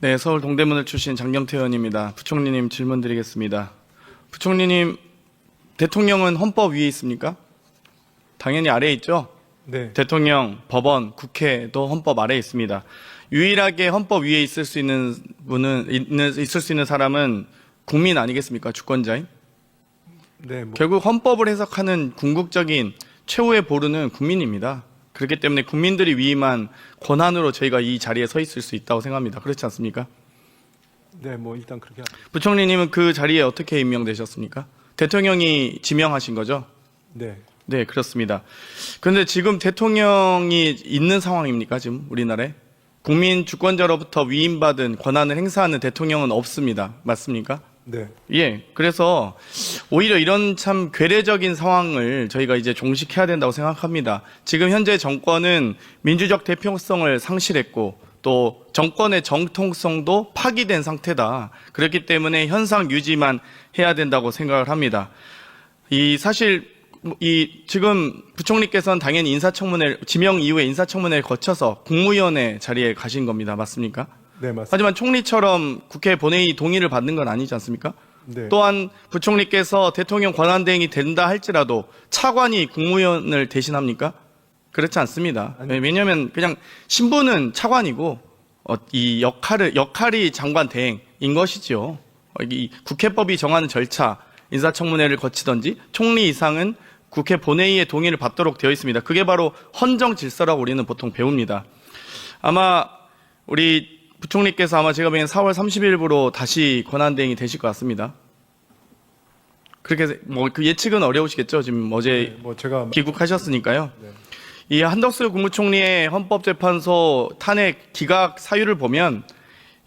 네, 서울 동대문을 출신 장경태 의원입니다. 부총리님 질문 드리겠습니다. 부총리님, 대통령은 헌법 위에 있습니까? 당연히 아래에 있죠? 네. 대통령, 법원, 국회도 헌법 아래에 있습니다. 유일하게 헌법 위에 있을 수 있는 사람은 국민 아니겠습니까? 주권자인? 네. 결국 헌법을 해석하는 궁극적인 최후의 보루는 국민입니다. 그렇기 때문에 국민들이 위임한 권한으로 저희가 이 자리에 서 있을 수 있다고 생각합니다. 그렇지 않습니까? 네, 일단 그렇게 부총리님은 그 자리에 어떻게 임명되셨습니까? 대통령이 지명하신 거죠? 네. 네, 그렇습니다. 그런데 지금 대통령이 있는 상황입니까? 지금 우리나라에? 국민 주권자로부터 위임받은 권한을 행사하는 대통령은 없습니다. 맞습니까? 네. 예, 그래서 오히려 이런 참 괴뢰적인 상황을 저희가 이제 종식해야 된다고 생각합니다. 지금 현재 정권은 민주적 대표성을 상실했고 또 정권의 정통성도 파기된 상태다. 그렇기 때문에 현상 유지만 해야 된다고 생각을 합니다. 지금 부총리께서는 당연히 지명 이후에 인사청문회를 거쳐서 국무위원회 자리에 가신 겁니다. 맞습니까? 네, 맞습니다. 하지만 총리처럼 국회 본회의 동의를 받는 건 아니지 않습니까? 네. 또한 부총리께서 대통령 권한대행이 된다 할지라도 차관이 국무위원을 대신합니까? 그렇지 않습니다. 아니. 왜냐하면 그냥 신분은 차관이고 이 역할이 장관 대행인 것이죠. 이 국회법이 정하는 절차, 인사청문회를 거치든지 총리 이상은 국회 본회의의 동의를 받도록 되어 있습니다. 그게 바로 헌정 질서라고 우리는 보통 배웁니다. 아마 우리 부총리께서 아마 제가 보기엔 4월 30일부로 다시 권한대행이 되실 것 같습니다. 그렇게 그 예측은 어려우시겠죠? 지금 어제 제가 귀국하셨으니까요. 네. 이 한덕수 국무총리의 헌법재판소 탄핵 기각 사유를 보면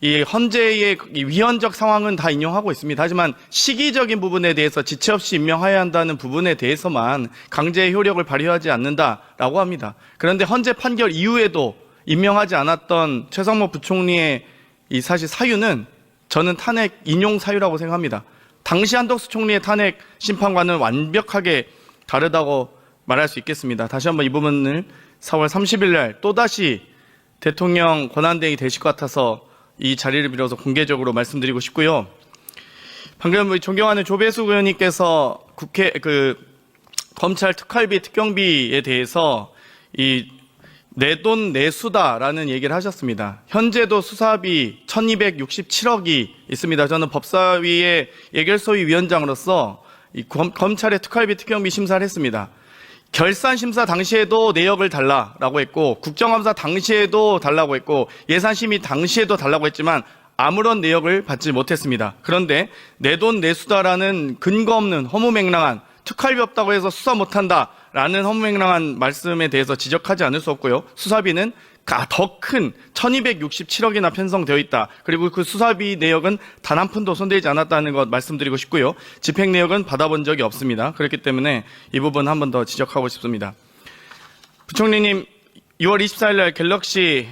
이 헌재의 위헌적 상황은 다 인용하고 있습니다. 하지만 시기적인 부분에 대해서 지체 없이 임명해야 한다는 부분에 대해서만 강제의 효력을 발휘하지 않는다라고 합니다. 그런데 헌재 판결 이후에도 임명하지 않았던 최성모 부총리의 이 사실 사유는 저는 탄핵 인용 사유라고 생각합니다. 당시 한덕수 총리의 탄핵 심판과는 완벽하게 다르다고 말할 수 있겠습니다. 다시 한번 이 부분을 4월 30일 날 또다시 대통령 권한대행이 되실 것 같아서 이 자리를 빌어서 공개적으로 말씀드리고 싶고요. 방금 존경하는 조배수 의원님께서 검찰 특활비, 특경비에 대해서 내 돈 내수다라는 얘기를 하셨습니다. 현재도 수사비 1267억이 있습니다. 저는 법사위의 예결소위 위원장으로서 검찰의 특활비, 특경비 심사를 했습니다. 결산 심사 당시에도 내역을 달라라고 했고 국정감사 당시에도 달라고 했고 예산심의 당시에도 달라고 했지만 아무런 내역을 받지 못했습니다. 그런데 내 돈 내수다라는 근거 없는 허무맹랑한 특활비 없다고 해서 수사 못한다라는 허무맹랑한 말씀에 대해서 지적하지 않을 수 없고요. 수사비는 더 큰 1267억이나 편성되어 있다. 그리고 그 수사비 내역은 단 한 푼도 손대지 않았다는 것 말씀드리고 싶고요. 집행 내역은 받아본 적이 없습니다. 그렇기 때문에 이 부분 한 번 더 지적하고 싶습니다. 부총리님 6월 24일 날 갤럭시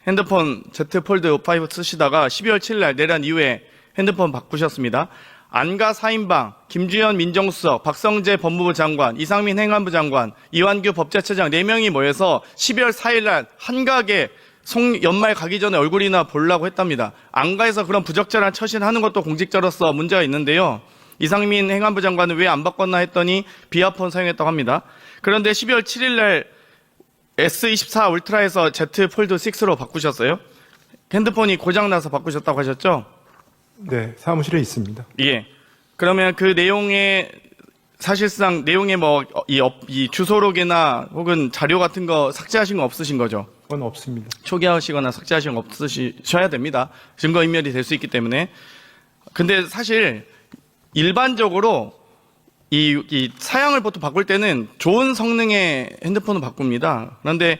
핸드폰 Z 폴드 5 쓰시다가 12월 7일 날 내란 이후에 핸드폰 바꾸셨습니다. 안가 4인방, 김주현 민정수석, 박성재 법무부 장관, 이상민 행안부 장관, 이완규 법제처장 4명이 모여서 12월 4일 날 한가하게 연말 가기 전에 얼굴이나 보려고 했답니다. 안가에서 그런 부적절한 처신을 하는 것도 공직자로서 문제가 있는데요. 이상민 행안부 장관은 왜 안 바꿨나 했더니 비아폰 사용했다고 합니다. 그런데 12월 7일 날 S24 울트라에서 Z 폴드 6로 바꾸셨어요. 핸드폰이 고장나서 바꾸셨다고 하셨죠? 네, 사무실에 있습니다. 예. 그러면 그 내용에 사실상 내용에 이 주소록이나 혹은 자료 같은 거 삭제하신 거 없으신 거죠? 그건 없습니다. 초기화하시거나 삭제하신 거 없으셔야 됩니다. 증거인멸이 될 수 있기 때문에. 근데 사실 일반적으로 이 사양을 보통 바꿀 때는 좋은 성능의 핸드폰을 바꿉니다. 그런데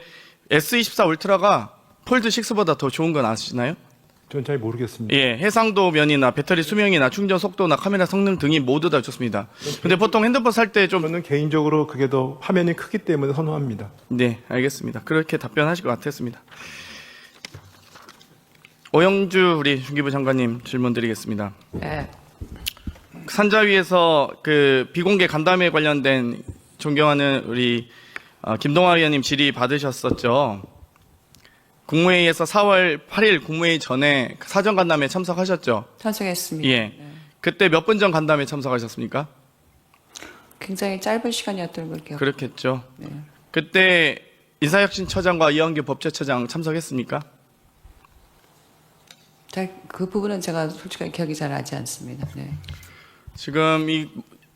S24 울트라가 폴드 6보다 더 좋은 건 아시나요? 전 잘 모르겠습니다. 예, 해상도 면이나 배터리 수명이나 충전 속도나 카메라 성능 등이 모두 다 좋습니다. 근데 보통 핸드폰 살 때 좀 저는 개인적으로 그게 더 화면이 크기 때문에 선호합니다. 네, 알겠습니다. 그렇게 답변하실 것 같았습니다. 오영주 우리 중기부 장관님 질문 드리겠습니다. 네. 산자위에서 그 비공개 간담회 관련된 존경하는 우리 김동완 의원님 질의 받으셨었죠. 국무회의에서 4월 8일 국무회의 전에 사전 간담회에 참석하셨죠? 참석했습니다. 예. 네. 그때 몇 분 전 간담회에 참석하셨습니까? 굉장히 짧은 시간이었던 걸 기억. 그렇겠죠. 네. 그때 인사혁신처장과 이완규 법제처장 참석했습니까? 그 부분은 제가 솔직하게 기억이 잘 나지 않습니다. 네. 지금 이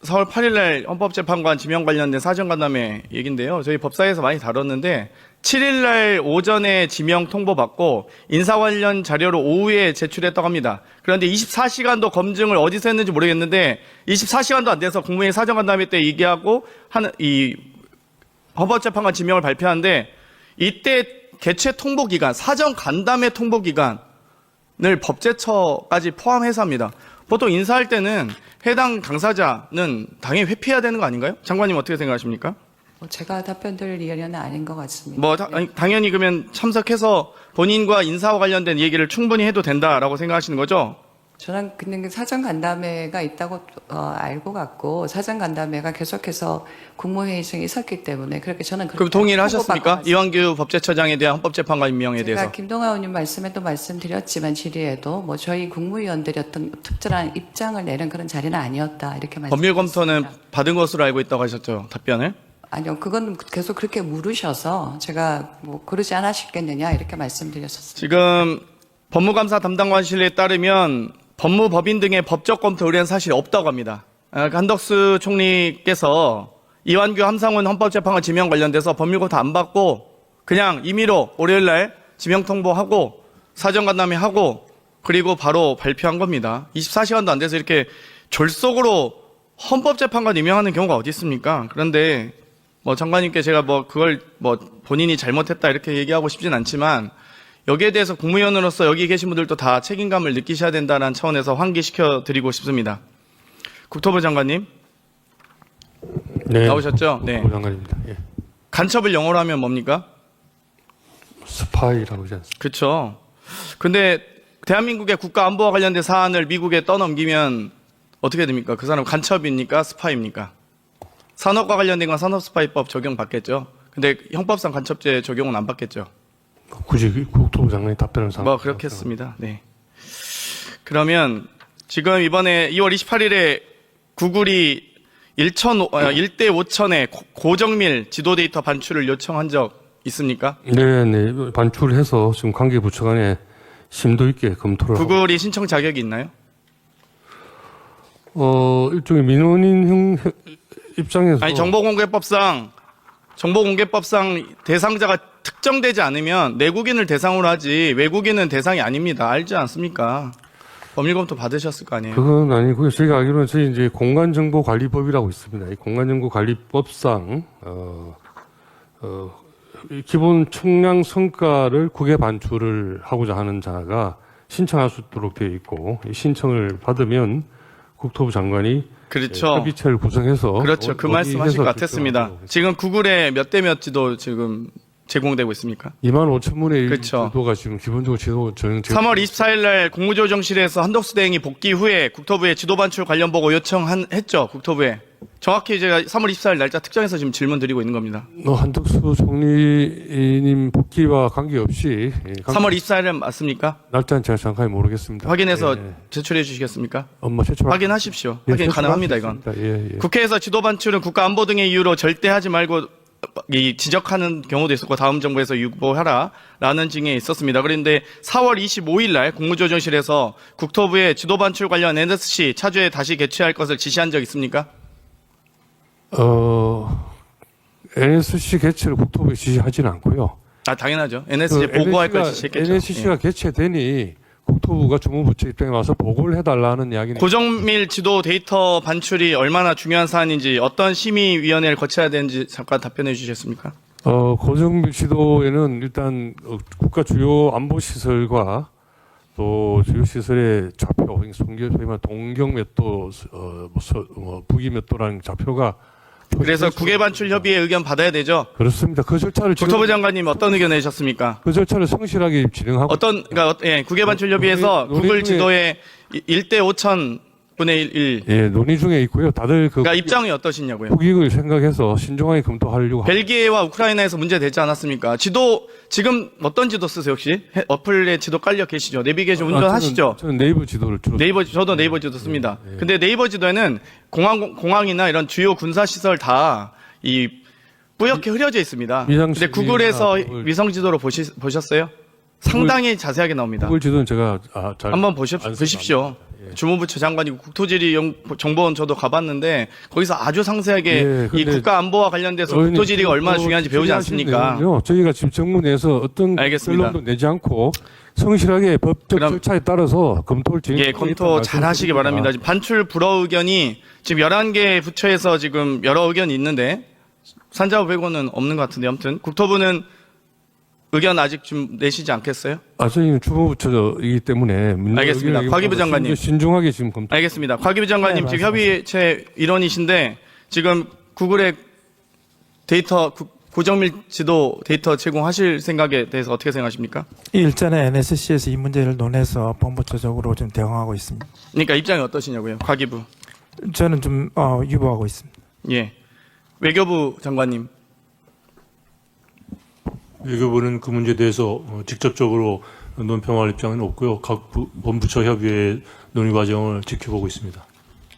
4월 8일 날 헌법재판관 지명 관련된 사전 간담회 얘긴데요. 저희 법사위에서 많이 다뤘는데 7일 날 오전에 지명 통보받고 인사 관련 자료를 오후에 제출했다고 합니다. 그런데 24시간도 검증을 어디서 했는지 모르겠는데 24시간도 안 돼서 국무회의 사전 간담회 때 얘기하고 이 헌법재판관 지명을 발표하는데 이때 개최 통보 기간, 사전 간담회 통보 기간을 법제처까지 포함해서 합니다. 보통 인사할 때는 해당 당사자는 당연히 회피해야 되는 거 아닌가요? 장관님 어떻게 생각하십니까? 제가 답변 드릴 의견은 아닌 것 같습니다. 당연히 그러면 참석해서 본인과 인사와 관련된 얘기를 충분히 해도 된다라고 생각하시는 거죠? 저는 그냥 사전 간담회가 있다고 알고 갔고 사전 간담회가 계속해서 국무회의 중에 있었기 때문에 그렇게 저는 그럼 동의를 하셨습니까? 이완규 법제처장에 대한 헌법재판관 임명에 제가 대해서. 김동아 의원님 말씀에도 말씀드렸지만 질의에도 뭐 저희 국무위원들이 어떤 특별한 입장을 내는 그런 자리는 아니었다 이렇게 말씀드렸습니다. 법률 검토는 받은 것으로 알고 있다고 하셨죠? 답변을? 아니요, 그건 계속 그렇게 물으셔서 제가 뭐 그러지 않으셨겠느냐 이렇게 말씀드렸었습니다. 지금 법무감사 담당관실에 따르면 법무법인 등의 법적 검토 의뢰는 사실 없다고 합니다. 한덕수 총리께서 이완규 함상훈 헌법재판관 지명 관련돼서 법률 검토 안 받고 그냥 임의로 월요일 날 지명 통보하고 사전 간담회 하고 그리고 바로 발표한 겁니다. 24시간도 안 돼서 이렇게 졸속으로 헌법재판관 임명하는 경우가 어디 있습니까? 그런데 장관님께 제가 그걸 본인이 잘못했다 이렇게 얘기하고 싶진 않지만 여기에 대해서 국무위원으로서 여기 계신 분들도 다 책임감을 느끼셔야 된다는 차원에서 환기시켜 드리고 싶습니다. 국토부 장관님. 네. 나오셨죠? 네. 국토부 장관입니다. 예. 간첩을 영어로 하면 뭡니까? 스파이라고 하지 않습니까? 그렇죠. 근데 대한민국의 국가 안보와 관련된 사안을 미국에 떠넘기면 어떻게 됩니까? 그 사람 간첩입니까? 스파이입니까? 산업과 관련된 건 산업스파이법 적용받겠죠. 근데 형법상 간첩죄 적용은 안 받겠죠. 굳이 국토부 장관이 답변을 그렇겠습니다. 네. 그러면 지금 이번에 2월 28일에 구글이 1대 5천의 고정밀 지도 데이터 반출을 요청한 적 있습니까? 네. 반출해서 지금 관계부처 간에 심도 있게 검토를 구글이 신청 자격이 있나요? 일종의 민원인 입장에서 정보공개법상 대상자가 특정되지 않으면 내국인을 대상으로 하지 외국인은 대상이 아닙니다. 알지 않습니까? 법률검토 받으셨을 거 아니에요? 그건 아니고요. 저희가 알기로는 저희 이제 공간정보관리법이라고 있습니다. 이 공간정보관리법상 기본 측량 성과를 국외 반출을 하고자 하는 자가 신청할 수 있도록 되어 있고 이 신청을 받으면 국토부 장관이 그렇죠. 협의체를 구성해서 그렇죠. 그 말씀하실 것 같았습니다. 지금 구글의 몇 대 몇 지도 지금 제공되고 있습니까? 25,000문의 그렇죠. 지도가 지금 기본적으로 지도 3월 24일 날 국무조정실에서 한덕수 대행이 복귀 후에 국토부에 지도 반출 관련 보고 요청했죠. 국토부에. 정확히 제가 3월 24일 날짜 특정해서 지금 질문 드리고 있는 겁니다. 한덕수 총리님 복귀와 관계없이 3월 24일은 맞습니까? 날짜는 제가 정확하게 모르겠습니다. 확인해서 예. 제출해 주시겠습니까? 제출 확인하십시오. 예, 확인 가능합니다, 이건. 예. 국회에서 지도 반출은 국가안보 등의 이유로 절대 하지 말고 지적하는 경우도 있었고 다음 정부에서 유보하라라는 징에 있었습니다. 그런데 4월 25일 날 국무조정실에서 국토부에 지도 반출 관련 NSC 차주에 다시 개최할 것을 지시한 적 있습니까? NSC 개최를 국토부에 지시하지는 않고요. 당연하죠. NSC 보고할 걸 지시했겠죠. NSC가 개최되니 국토부가 주무부처 입장에 와서 보고를 해달라는 이야기는 고정밀 지도 데이터 반출이 얼마나 중요한 사안인지 어떤 심의위원회를 거쳐야 되는지 잠깐 답변해 주시겠습니까? 고정밀 지도에는 일단 국가 주요 안보 시설과 또 주요 시설의 좌표, 소위 말하면 동경 몇 도, 북위 몇 도라는 좌표가 그래서 국외 반출 협의회 의견 받아야 되죠. 그렇습니다. 그 절차를 국토부 장관님 어떤 의견 내셨습니까? 그 절차를 성실하게 진행하고 국외 반출 협의회에서 구글 지도에 1대 5천 분의 1. 예, 논의 중에 있고요. 다들 그 그러니까 입장이 어떠시냐고요? 국익을 생각해서 신중하게 검토하려고 벨기에와 우크라이나에서 문제 되지 않았습니까? 지도 지금 어떤 지도 쓰세요 혹시? 어플에 지도 깔려 계시죠? 내비게이션 운전하시죠? 저는 네이버 지도를 주로 저도 네이버 지도 씁니다. 근데 네이버 지도에는 공항이나 이런 주요 군사 시설 다 이 뿌옇게 흐려져 있습니다. 근데 구글에서 위성 지도로 보셨어요? 상당히 자세하게 나옵니다. 구글 지도는 제가 잘 한번 안 써서 보십시오. 주무부처 장관이고 국토지리정보원 저도 가봤는데 거기서 아주 상세하게 예, 이 근데 국가 안보와 관련돼서 국토지리가 얼마나 중요한지 배우지 않습니까? 저희가 지금 정문에서 어떤 알겠습니다. 결론도 내지 않고 성실하게 법적 그럼- 절차에 따라서 검토를 예, 검토 잘 하시기 바랍니다. 지금 반출 불허 의견이 지금 11개 부처에서 지금 여러 의견이 있는데 산자부 빼고는 없는 것 같은데 아무튼 국토부는 의견 아직 좀 내시지 않겠어요? 저희는 주무부처이기 때문에 알겠습니다. 곽기부 장관님. 신중하게 지금 검토. 알겠습니다. 곽기부 장관님 지금 협의체 일원이신데 지금 구글의 데이터 고정밀 지도 데이터 제공하실 생각에 대해서 어떻게 생각하십니까? 이 일전에 NSC에서 이 문제를 논해서 본부처적으로 좀 대응하고 있습니다. 그러니까 입장이 어떠시냐고요? 곽기부. 저는 좀 유보하고 있습니다. 예. 외교부 장관님. 외교부는 그 문제에 대해서 직접적으로 논평할 입장은 없고요. 각 본부처 협의회 논의 과정을 지켜보고 있습니다.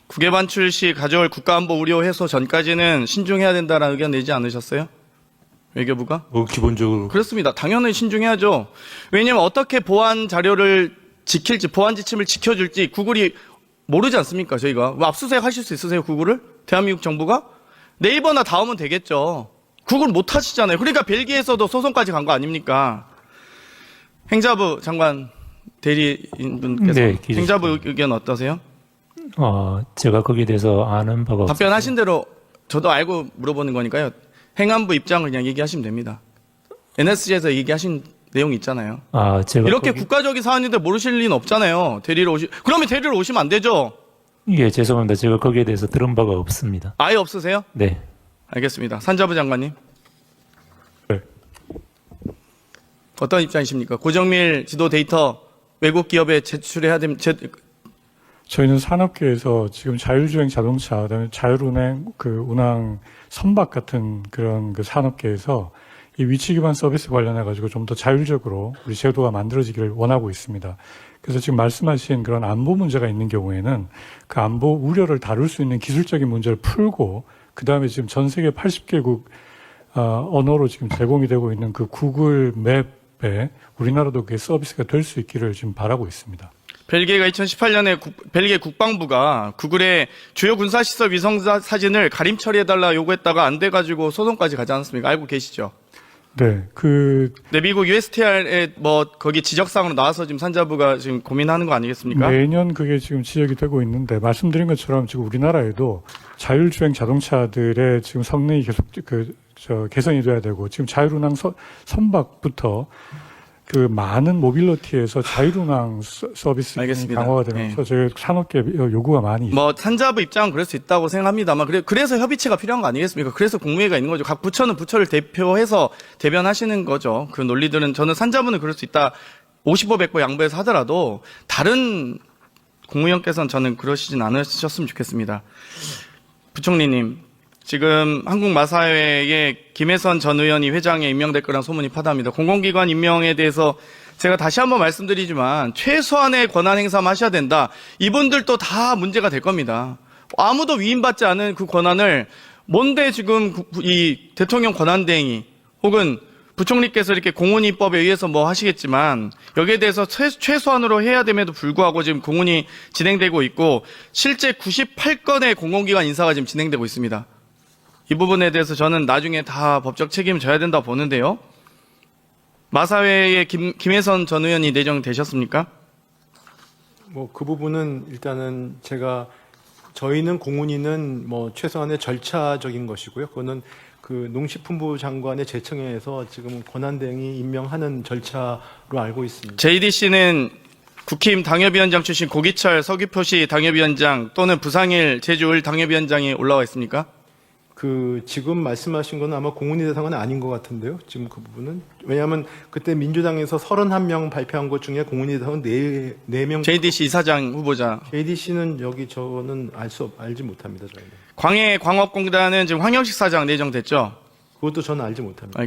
국외 반출 시 가져올 국가안보 우려 해소 전까지는 신중해야 된다라는 의견 내지 않으셨어요? 외교부가? 기본적으로 그렇습니다. 당연히 신중해야죠. 왜냐하면 어떻게 보안 자료를 지킬지, 보안 지침을 지켜줄지 구글이 모르지 않습니까? 저희가. 압수수색 하실 수 있으세요? 구글을? 대한민국 정부가? 네이버나 닿으면 되겠죠. 구글 못 하시잖아요. 그러니까 벨기에에서도 소송까지 간 거 아닙니까? 행자부 장관 대리인분께서 네, 기재실. 행자부 의견 어떠세요? 제가 거기에 대해서 아는 바가 없어서. 답변하신 대로 저도 알고 물어보는 거니까요. 행안부 입장을 그냥 얘기하시면 됩니다. NSC에서 얘기하신 내용이 있잖아요. 제가 이렇게 국가적인 사안인데 모르실 리는 없잖아요. 그러면 대리로 오시면 안 되죠. 예, 죄송합니다. 제가 거기에 대해서 들은 바가 없습니다. 아예 없으세요? 네. 알겠습니다. 산자부 장관님. 네. 어떤 입장이십니까? 고정밀 지도 데이터 외국 기업에 제출해야 됩니다. 저희는 산업계에서 지금 자율주행 자동차, 그다음에 자율운행, 운항 선박 같은 그런 산업계에서 이 위치 기반 서비스 관련해 가지고 좀 더 자율적으로 우리 제도가 만들어지기를 원하고 있습니다. 그래서 지금 말씀하신 그런 안보 문제가 있는 경우에는 그 안보 우려를 다룰 수 있는 기술적인 문제를 풀고 그다음에 지금 전 세계 80개국 언어로 지금 제공이 되고 있는 그 구글 맵에 우리나라도 그게 서비스가 될 수 있기를 지금 바라고 있습니다. 벨기에가 2018년에 벨기에 국방부가 구글의 주요 군사시설 위성 사진을 가림 처리해달라 요구했다가 안 돼가지고 소송까지 가지 않았습니까? 알고 계시죠? 네, 네, 미국 USTR에 거기 지적사항으로 나와서 지금 산자부가 지금 고민하는 거 아니겠습니까? 매년 그게 지금 지적이 되고 있는데 말씀드린 것처럼 지금 우리나라에도 자율주행 자동차들의 지금 성능이 계속 개선이 돼야 되고 지금 자율운항 선박부터 많은 모빌리티에서 자율운항 서비스 알겠습니다. 강화가 되면서 저희 산업계 요구가 많이 있습니다. 산자부 입장은 그럴 수 있다고 생각합니다만, 그래서 협의체가 필요한 거 아니겠습니까? 그래서 국무회의가 있는 거죠. 각 부처는 부처를 대표해서 대변하시는 거죠. 그 논리들은 저는 산자부는 그럴 수 있다. 55, 100보 양보해서 하더라도 다른 국무위원께서는 저는 그러시진 않으셨으면 좋겠습니다. 부총리님. 지금 한국마사회의 김혜선 전 의원이 회장에 임명될 거란 소문이 파다합니다. 공공기관 임명에 대해서 제가 다시 한번 말씀드리지만 최소한의 권한 행사만 하셔야 된다. 이분들도 다 문제가 될 겁니다. 아무도 위임받지 않은 그 권한을 뭔데 지금 이 대통령 권한대행이 혹은 부총리께서 이렇게 공훈위법에 의해서 하시겠지만 여기에 대해서 최소한으로 해야 됨에도 불구하고 지금 공훈이 진행되고 있고 실제 98건의 공공기관 인사가 지금 진행되고 있습니다. 이 부분에 대해서 저는 나중에 다 법적 책임을 져야 된다고 보는데요. 마사회의 김혜선 전 의원이 내정되셨습니까? 그 부분은 일단은 저희는 공훈위는 최소한의 절차적인 것이고요. 그거는 농식품부 장관의 제청에서 지금 권한대행이 임명하는 절차로 알고 있습니다. JDC는 국힘 당협위원장 출신 고기철 서귀포시 당협위원장 또는 부상일 제주을 당협위원장이 올라와 있습니까? 그 지금 말씀하신 건 아마 공훈위 대상은 아닌 것 같은데요. 지금 그 부분은 왜냐하면 그때 민주당에서 31명 발표한 것 중에 공훈위 대상은 4명. JDC 이사장 후보자. JDC는 여기 저는 알지 못합니다. 저희는. 광해광업공단은 지금 황영식 사장 내정됐죠. 그것도 저는 알지 못합니다.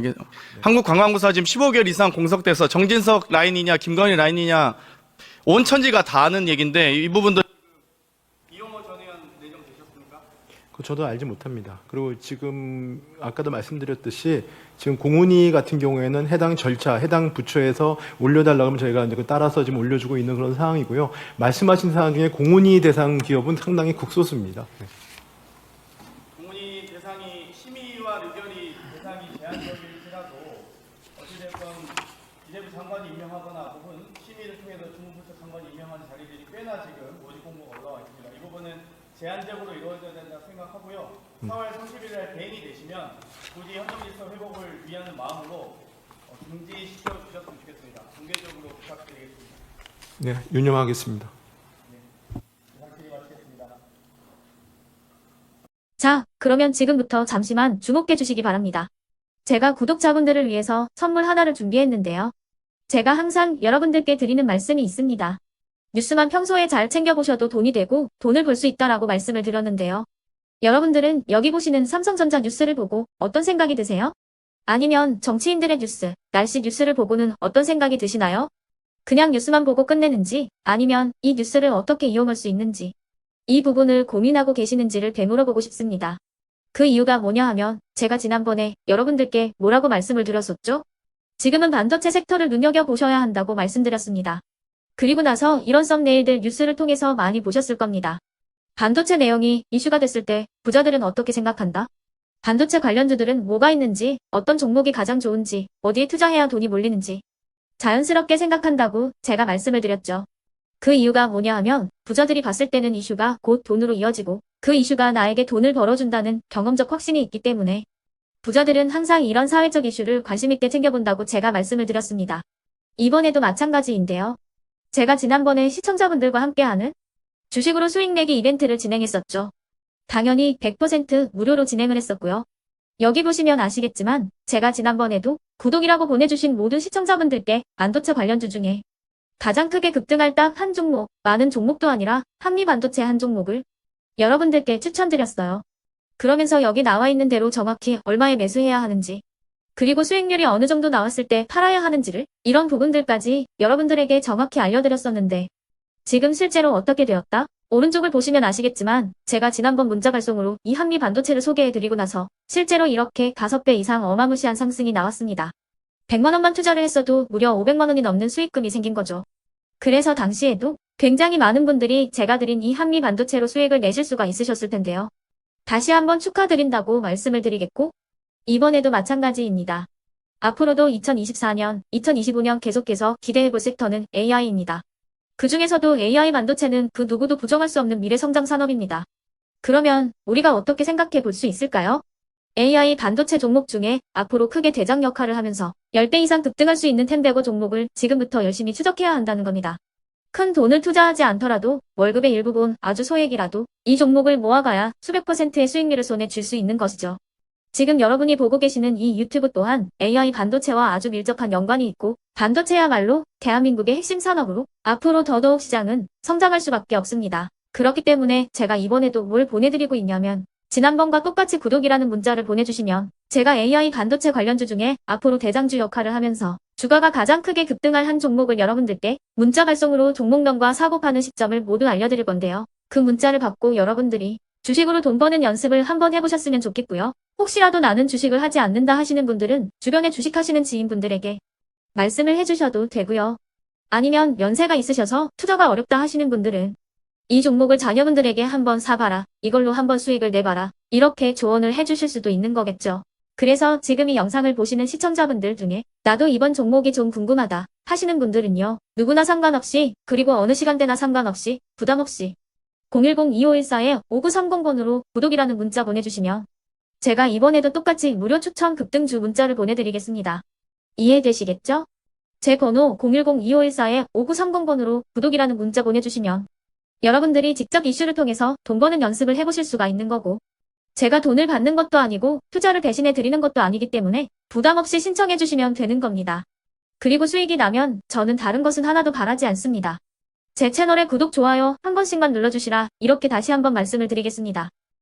한국관광부사 지금 15개월 이상 공석돼서 정진석 라인이냐 김건희 라인이냐 온 천지가 다 아는 얘기인데 이 부분도 이용호 전 의원 내정되셨습니까? 그거 저도 알지 못합니다. 그리고 지금 아까도 말씀드렸듯이 지금 공훈위 같은 경우에는 해당 절차, 해당 부처에서 올려달라고 하면 저희가 이제 따라서 지금 올려주고 있는 그런 상황이고요. 말씀하신 사항 중에 공훈위 대상 기업은 상당히 극소수입니다. 네. 공문이 대상이 심의와 의결이 대상이 제한적일지라도 어찌됐건 기재부 장관이 임명하거나 혹은 심의를 통해서 중부처 장관이 임명하는 자리들이 꽤나 지금 모집 공고가 올라와 있습니다. 이 부분은 제한적으로 이루어져야 된다고 생각하고요. 4월 30일 날 대행이 되시면 부디 헌정질서 회복을 위하는 마음으로 중지시켜 주셨으면 좋겠습니다. 공개적으로 부탁드리겠습니다. 네, 유념하겠습니다. 자, 그러면 지금부터 잠시만 주목해 주시기 바랍니다. 제가 구독자분들을 위해서 선물 하나를 준비했는데요. 제가 항상 여러분들께 드리는 말씀이 있습니다. 뉴스만 평소에 잘 챙겨보셔도 돈이 되고 돈을 벌 수 있다라고 말씀을 드렸는데요. 여러분들은 여기 보시는 삼성전자 뉴스를 보고 어떤 생각이 드세요? 아니면 정치인들의 뉴스, 날씨 뉴스를 보고는 어떤 생각이 드시나요? 그냥 뉴스만 보고 끝내는지 아니면 이 뉴스를 어떻게 이용할 수 있는지 이 부분을 고민하고 계시는지를 되물어보고 싶습니다. 그 이유가 뭐냐 하면 제가 지난번에 여러분들께 뭐라고 말씀을 드렸었죠? 지금은 반도체 섹터를 눈여겨보셔야 한다고 말씀드렸습니다. 그리고 나서 이런 썸네일들 뉴스를 통해서 많이 보셨을 겁니다. 반도체 내용이 이슈가 됐을 때 부자들은 어떻게 생각한다? 반도체 관련주들은 뭐가 있는지, 어떤 종목이 가장 좋은지, 어디에 투자해야 돈이 몰리는지 자연스럽게 생각한다고 제가 말씀을 드렸죠. 그 이유가 뭐냐 하면 부자들이 봤을 때는 이슈가 곧 돈으로 이어지고 그 이슈가 나에게 돈을 벌어준다는 경험적 확신이 있기 때문에 부자들은 항상 이런 사회적 이슈를 관심 있게 챙겨본다고 제가 말씀을 드렸습니다. 이번에도 마찬가지인데요. 제가 지난번에 시청자분들과 함께하는 주식으로 수익 내기 이벤트를 진행했었죠. 당연히 100% 무료로 진행을 했었고요. 여기 보시면 아시겠지만 제가 지난번에도 구독이라고 보내주신 모든 시청자분들께 반도체 관련주 중에 가장 크게 급등할 딱 한 종목, 많은 종목도 아니라 한미반도체 한 종목을 여러분들께 추천드렸어요. 그러면서 여기 나와 있는 대로 정확히 얼마에 매수해야 하는지, 그리고 수익률이 어느 정도 나왔을 때 팔아야 하는지를 이런 부분들까지 여러분들에게 정확히 알려드렸었는데 지금 실제로 어떻게 되었다? 오른쪽을 보시면 아시겠지만 제가 지난번 문자 발송으로 이 한미반도체를 소개해드리고 나서 실제로 이렇게 5배 이상 어마무시한 상승이 나왔습니다. 100만 원만 투자를 했어도 무려 500만 원이 넘는 수익금이 생긴 거죠. 그래서 당시에도 굉장히 많은 분들이 제가 드린 이 한미 반도체로 수익을 내실 수가 있으셨을 텐데요. 다시 한번 축하드린다고 말씀을 드리겠고 이번에도 마찬가지입니다. 앞으로도 2024년, 2025년 계속해서 기대해볼 섹터는 AI입니다. 그 중에서도 AI 반도체는 그 누구도 부정할 수 없는 미래 성장 산업입니다. 그러면 우리가 어떻게 생각해 볼 수 있을까요? AI 반도체 종목 중에 앞으로 크게 대장 역할을 하면서 10배 이상 급등할 수 있는 텐베고 종목을 지금부터 열심히 추적해야 한다는 겁니다. 큰 돈을 투자하지 않더라도 월급의 일부분 아주 소액이라도 이 종목을 모아가야 수백 %의 수익률을 손에 쥘 수 있는 것이죠. 지금 여러분이 보고 계시는 이 유튜브 또한 AI 반도체와 아주 밀접한 연관이 있고 반도체야말로 대한민국의 핵심 산업으로 앞으로 더더욱 시장은 성장할 수밖에 없습니다. 그렇기 때문에 제가 이번에도 뭘 보내드리고 있냐면 지난번과 똑같이 구독이라는 문자를 보내주시면 제가 AI 반도체 관련주 중에 앞으로 대장주 역할을 하면서 주가가 가장 크게 급등할 한 종목을 여러분들께 문자 발송으로 종목명과 사고 파는 시점을 모두 알려드릴 건데요. 그 문자를 받고 여러분들이 주식으로 돈 버는 연습을 한번 해보셨으면 좋겠고요. 혹시라도 나는 주식을 하지 않는다 하시는 분들은 주변에 주식하시는 지인분들에게 말씀을 해주셔도 되고요. 아니면 연세가 있으셔서 투자가 어렵다 하시는 분들은 이 종목을 자녀분들에게 한번 사봐라. 이걸로 한번 수익을 내봐라. 이렇게 조언을 해주실 수도 있는 거겠죠. 그래서 지금 이 영상을 보시는 시청자분들 중에 나도 이번 종목이 좀 궁금하다 하시는 분들은요. 누구나 상관없이 그리고 어느 시간대나 상관없이 부담없이 010-2514-5930번으로 구독이라는 문자 보내주시면 제가 이번에도 똑같이 무료 추천 급등주 문자를 보내드리겠습니다. 이해되시겠죠? 제 번호 010-2514-5930번으로 구독이라는 문자 보내주시면 여러분들이 직접 이슈를 통해서 돈 버는 연습을 해보실 수가 있는 거고 제가 돈을 받는 것도 아니고 투자를 대신해 드리는 것도 아니기 때문에 부담 없이 신청해 주시면 되는 겁니다. 그리고 수익이 나면 저는 다른 것은 하나도 바라지 않습니다. 제 채널에 구독, 좋아요 한 번씩만 눌러주시라 이렇게 다시 한번 말씀을 드리겠습니다.